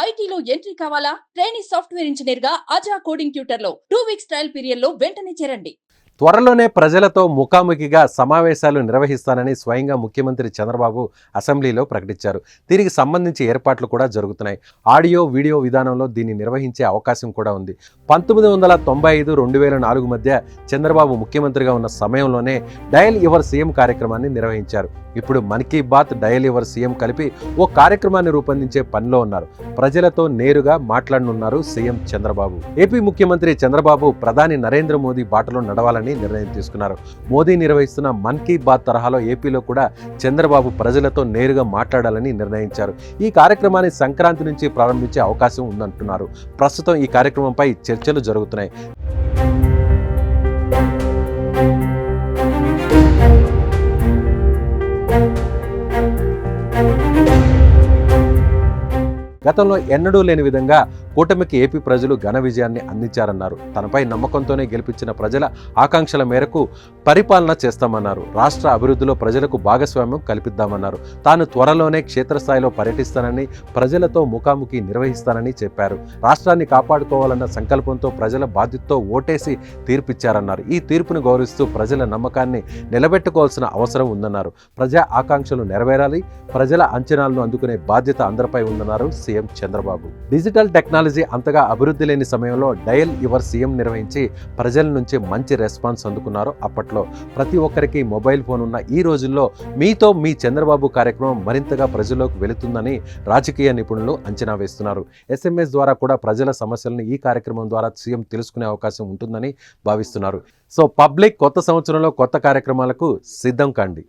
ఐటీలో ఎంట్రీ కావాలా? Trainee software engineer గా అజా కోడింగ్ ట్యూటర్ లో 2 వీక్స్ ట్రయల్ పీరియడ్ లో వెంటనే చేరండి. త్వరలోనే ప్రజలతో ముఖాముఖిగా సమావేశాలు నిర్వహిస్తానని స్వయంగా ముఖ్యమంత్రి చంద్రబాబు అసెంబ్లీలో ప్రకటించారు. దీనికి సంబంధించి ఏర్పాట్లు కూడా జరుగుతున్నాయి. ఆడియో వీడియో విధానంలో దీన్ని నిర్వహించే అవకాశం కూడా ఉంది. 1995-2004 మధ్య చంద్రబాబు ముఖ్యమంత్రిగా ఉన్న సమయంలోనే డయల్ యువర్ సీఎం కార్యక్రమాన్ని నిర్వహించారు. ఇప్పుడు Mann Ki Baat, dial your CM కలిపి ఓ కార్యక్రమాన్ని రూపొందించే పనిలో ఉన్నారు. ప్రజలతో నేరుగా మాట్లాడనున్నారు సీఎం చంద్రబాబు. ఏపీ ముఖ్యమంత్రి చంద్రబాబు ప్రధాని నరేంద్ర మోదీ బాటలో నడవాలని నిర్ణయం తీసుకున్నారు. మోదీ నిర్వహిస్తున్న మన్ కీ బాత్ తరహాలో ఏపీలో కూడా చంద్రబాబు ప్రజలతో నేరుగా మాట్లాడాలని నిర్ణయించారు. ఈ కార్యక్రమాన్ని సంక్రాంతి నుంచి ప్రారంభించే అవకాశం ఉందంటున్నారు. ప్రస్తుతం ఈ కార్యక్రమంపై చర్చలు జరుగుతున్నాయి. గతంలో ఎన్నడూ లేని విధంగా కూటమికి ఏపీ ప్రజలు ఘన విజయాన్ని అందించారన్నారు. తనపై నమ్మకంతోనే గెలిపించిన ప్రజల ఆకాంక్షల మేరకు పరిపాలన చేస్తామన్నారు. రాష్ట్ర అభివృద్ధిలో ప్రజలకు భాగస్వామ్యం కల్పిద్దామన్నారు. తాను త్వరలోనే క్షేత్రస్థాయిలో పర్యటిస్తానని, ప్రజలతో ముఖాముఖి నిర్వహిస్తానని చెప్పారు. రాష్ట్రాన్ని కాపాడుకోవాలన్న సంకల్పంతో ప్రజల బాధ్యతతో ఓటేసి తీర్పిచ్చారన్నారు. ఈ తీర్పును గౌరవిస్తూ ప్రజల నమ్మకాన్ని నిలబెట్టుకోవాల్సిన అవసరం ఉందన్నారు. ప్రజా ఆకాంక్షలు నెరవేరాలి, ప్రజల అంచనాలను అందుకునే బాధ్యత అందరిపై ఉందన్నారు సీఎం చంద్రబాబు. డిజిటల్ టెక్నాలజీ అంతగా అభివృద్ధి లేని సమయంలో డయల్ యువర్ సీఎం నిర్వహించి ప్రజల నుంచి మంచి రెస్పాన్స్ అందుకున్నారు. అప్పట్లో ప్రతి ఒక్కరికి మొబైల్ ఫోన్ ఉన్న ఈ రోజుల్లో మీతో మీ చంద్రబాబు కార్యక్రమం మరింతగా ప్రజల్లోకి వెళుతుందని రాజకీయ నిపుణులు అంచనా వేస్తున్నారు. SMS ద్వారా కూడా ప్రజల సమస్యలను ఈ కార్యక్రమం ద్వారా సీఎం తెలుసుకునే అవకాశం ఉంటుందని భావిస్తున్నారు. సో పబ్లిక్ కొత్త సంవత్సరంలో కొత్త కార్యక్రమాలకు సిద్ధం కండి.